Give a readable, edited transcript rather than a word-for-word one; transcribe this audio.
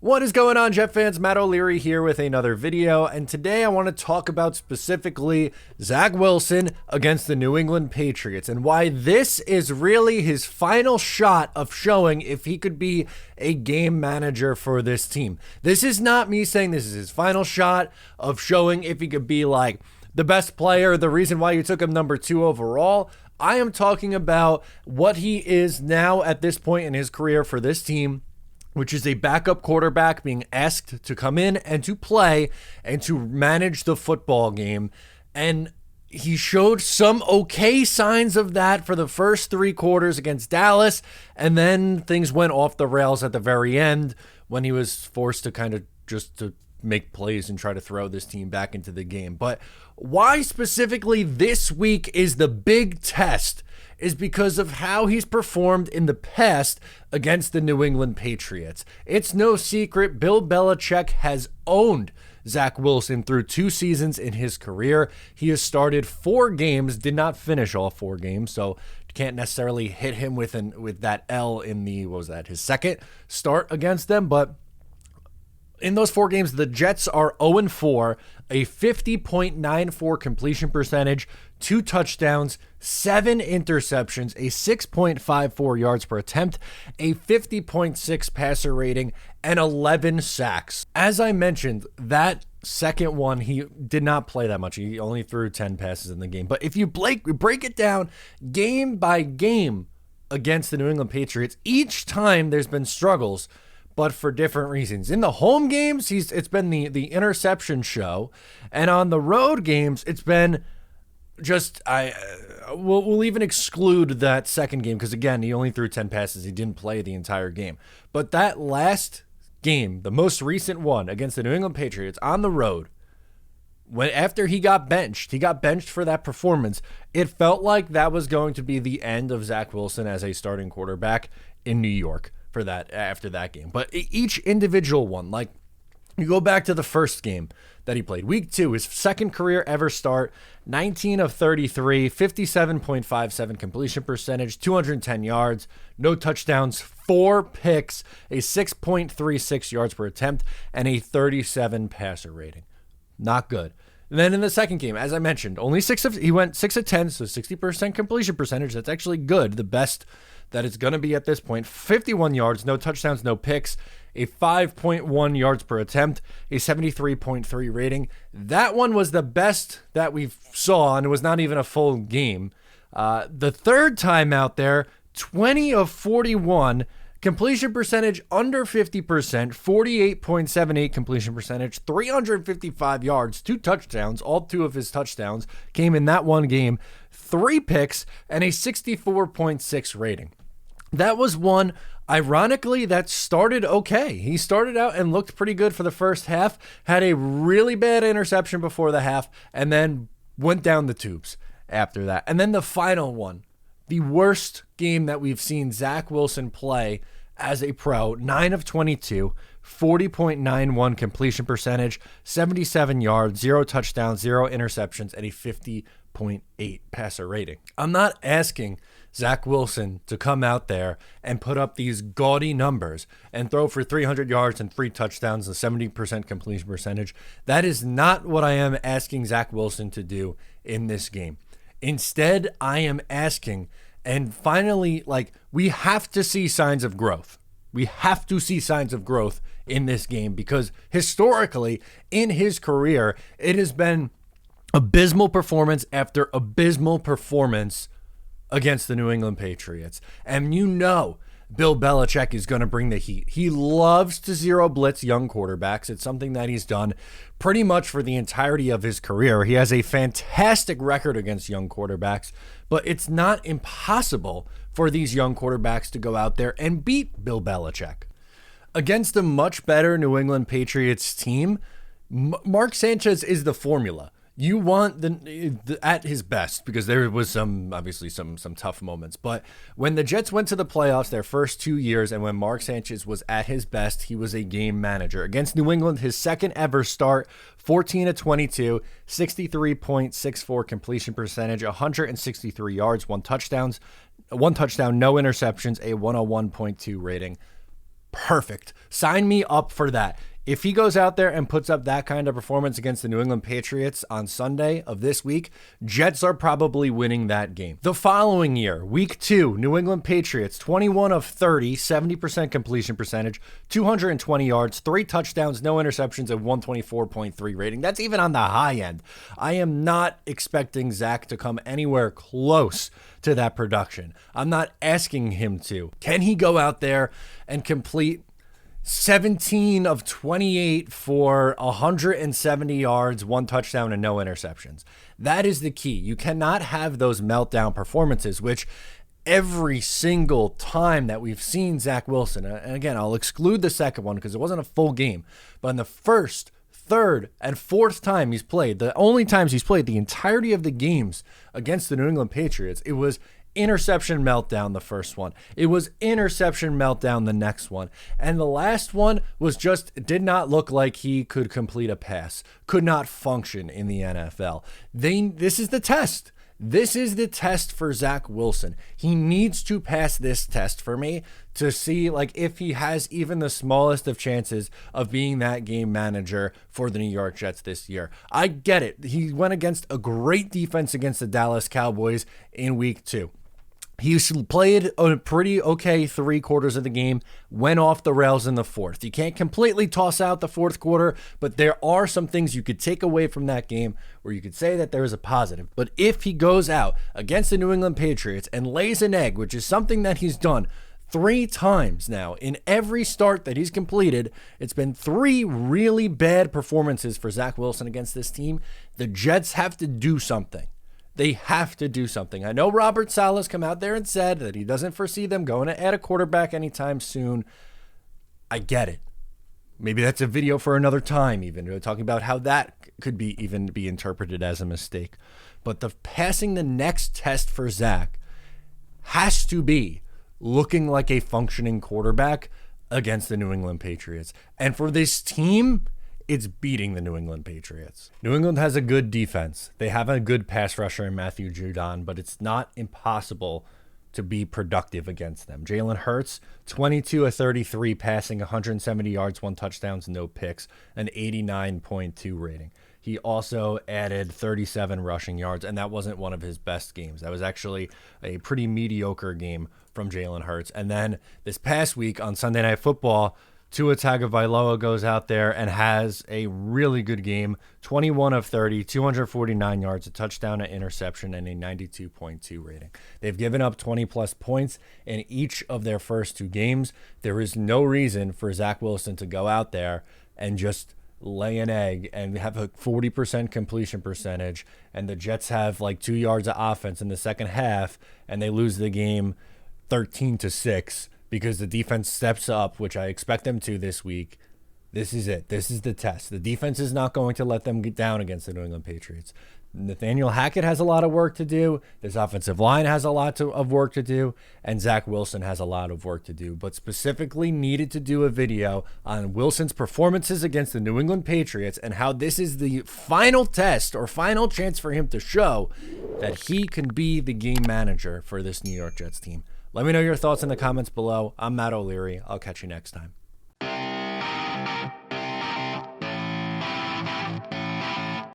What is going on, Jet fans? Matt O'Leary here with another video, and today I want to talk about specifically Zach Wilson against the New England Patriots and why this is really his final shot of showing if he could be a game manager for this team. This is not me saying this is his final shot of showing if he could be like the best player, the reason why you took him number 2 overall. I am talking about what he is now at this point in his career for this team, which is a backup quarterback being asked to come in and to play and to manage the football game. And he showed some okay signs of that for the first 3 quarters against Dallas, and then things went off the rails at the very end when he was forced to kind of just to make plays and try to throw this team back into the game. But why specifically this week is the big test is because of how he's performed in the past against the New England Patriots. It's no secret Bill Belichick has owned Zach Wilson through 2 seasons in his career. He has started 4 games, did not finish all 4 games, so can't necessarily hit him with that L in the, his second start against them. But in those 4 games, the Jets are 0-4, a 50.94 completion percentage, 2 touchdowns, 7 interceptions, a 6.54 yards per attempt, a 50.6 passer rating, and 11 sacks. As I mentioned, that second one, he did not play that much. He only threw 10 passes in the game. But if you break it down game by game against the New England Patriots, each time there's been struggles, but for different reasons. In the home games, it's been the interception show, and on the road games, it's been just we'll even exclude that second game because again, he only threw 10 passes. He didn't play the entire game. But that last game, the most recent one against the New England Patriots on the road, after he got benched for that performance. It felt like that was going to be the end of Zach Wilson as a starting quarterback in New York for that after that game. But each individual one, like you go back to the first game that he played, week 2, his second career ever start, 19 of 33, 57.57 completion percentage, 210 yards, no touchdowns, 4 picks, a 6.36 yards per attempt, and a 37 passer rating. Not good. And then in the second game, as I mentioned, he went 6 of 10, so 60% completion percentage. That's actually good, the best that it's going to be at this point. 51 yards, no touchdowns, no picks, a 5.1 yards per attempt, a 73.3 rating. That one was the best that we saw, and it was not even a full game. The third time out there, 20 of 41, completion percentage under 50%, 48.78 completion percentage, 355 yards, 2 touchdowns. All 2 of his touchdowns came in that one game, 3 picks, and a 64.6 rating. That was one, ironically, that started okay. He started out and looked pretty good for the first half, had a really bad interception before the half, and then went down the tubes after that. And then the final one, the worst game that we've seen Zach Wilson play as a pro, 9 of 22, 40.91 completion percentage, 77 yards, 0 touchdowns, 0 interceptions, and a 50.8 passer rating. I'm not asking Zach Wilson to come out there and put up these gaudy numbers and throw for 300 yards and 3 touchdowns and 70% completion percentage. That is not what I am asking Zach Wilson to do in this game. Instead, I am asking, and finally, we have to see signs of growth. We have to see signs of growth in this game because historically in his career, it has been abysmal performance after abysmal performance against the New England Patriots. And you know Bill Belichick is going to bring the heat. He loves to zero blitz young quarterbacks. It's something that he's done pretty much for the entirety of his career. He has a fantastic record against young quarterbacks, but it's not impossible for these young quarterbacks to go out there and beat Bill Belichick. Against a much better New England Patriots team, Mark Sanchez is the formula. You want the at his best, because there was obviously some tough moments. But when the Jets went to the playoffs their first 2 years, and when Mark Sanchez was at his best, he was a game manager. Against New England, his second ever start, 14 of 22, 63.64 completion percentage, 163 yards, 1 touchdown, no interceptions, a 101.2 rating. perfect. Sign me up for that. If he goes out there and puts up that kind of performance against the New England Patriots on Sunday of this week, Jets are probably winning that game. The following year, week 2, New England Patriots, 21 of 30, 70% completion percentage, 220 yards, 3 touchdowns, no interceptions, and 124.3 rating. That's even on the high end. I am not expecting Zach to come anywhere close to that production. I'm not asking him to. Can he go out there and complete 17 of 28 for 170 yards, 1 touchdown, and no interceptions? That is the key. You cannot have those meltdown performances, which every single time that we've seen Zach Wilson, and again, I'll exclude the second one because it wasn't a full game, but in the first, third, and fourth time he's played, the only times he's played the entirety of the games against the New England Patriots, it was interception meltdown the first one. It was interception meltdown the next one. And the last one was just did not look like he could complete a pass, could not function in the NFL. This is the test. This is the test for Zach Wilson. He needs to pass this test for me to see like if he has even the smallest of chances of being that game manager for the New York Jets this year. I get it. He went against a great defense against the Dallas Cowboys in week 2. He played a pretty okay 3 quarters of the game, went off the rails in the fourth. You can't completely toss out the fourth quarter, but there are some things you could take away from that game where you could say that there is a positive. But if he goes out against the New England Patriots and lays an egg, which is something that he's done 3 times now in every start that he's completed, it's been 3 really bad performances for Zach Wilson against this team. The Jets have to do something. They have to do something. I know Robert Saleh's come out there and said that he doesn't foresee them going to add a quarterback anytime soon. I get it. Maybe that's a video for another time even, talking about how that could even be interpreted as a mistake. But passing the next test for Zach has to be looking like a functioning quarterback against the New England Patriots. And for this team, it's beating the New England Patriots. New England has a good defense. They have a good pass rusher in Matthew Judon, but it's not impossible to be productive against them. Jalen Hurts, 22 of 33 passing, 170 yards, 1 touchdowns, no picks, an 89.2 rating. He also added 37 rushing yards, and that wasn't one of his best games. That was actually a pretty mediocre game from Jalen Hurts. And then this past week on Sunday Night Football, Tua Tagovailoa goes out there and has a really good game, 21 of 30, 249 yards, a touchdown, an interception, and a 92.2 rating. They've given up 20-plus points in each of their first 2 games. There is no reason for Zach Wilson to go out there and just lay an egg and have a 40% completion percentage, and the Jets have like 2 yards of offense in the second half, and they lose the game 13-6. Because the defense steps up, which I expect them to this week. This is it. This is the test. The defense is not going to let them get down against the New England Patriots. Nathaniel Hackett has a lot of work to do. This offensive line has a lot of work to do. And Zach Wilson has a lot of work to do. But specifically needed to do a video on Wilson's performances against the New England Patriots and how this is the final test or final chance for him to show that he can be the game manager for this New York Jets team. Let me know your thoughts in the comments below. I'm Matt O'Leary. I'll catch you next time.